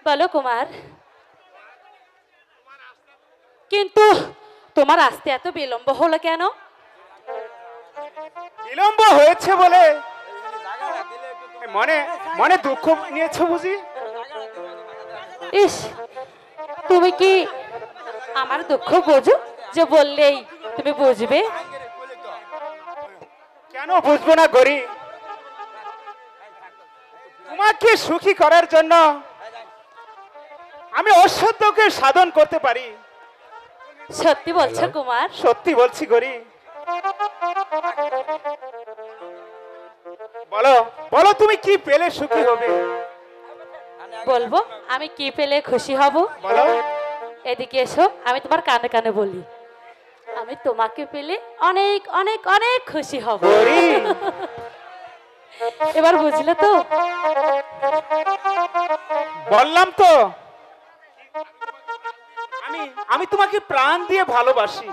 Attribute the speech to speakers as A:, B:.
A: বলো কুমার, কিন্তু তোমার আসতে এত বিলম্ব হলো কেন?
B: বিলম্ব হয়েছে বলে মনে মনে দুঃখ নিয়েছো বুঝি?
A: ইস, তুমি কি আমার দুঃখ বোঝো? যে বললেই তুমি বুঝবে?
B: কেন বুঝবো না গরি? তোমাকে সুখী করার জন্য আমি অসাধ্যকে সাধন করতে পারি।
A: সত্যি বলছো কুমার?
B: সত্যি বলছি গরি। বলো বলো, তুমি কি পেলে সুখী হবে?
A: বলবো আমি কি পেলে খুশি হব?
B: বলো।
A: এদিকে এসো, আমি তোমার কানে কানে বলি। আমি তোমাকে পেলে অনেক অনেক অনেক খুশি হব। এবার বুঝলে তো?
B: বললাম তো, আমি তোমাকে প্রাণ দিয়ে ভালোবাসি।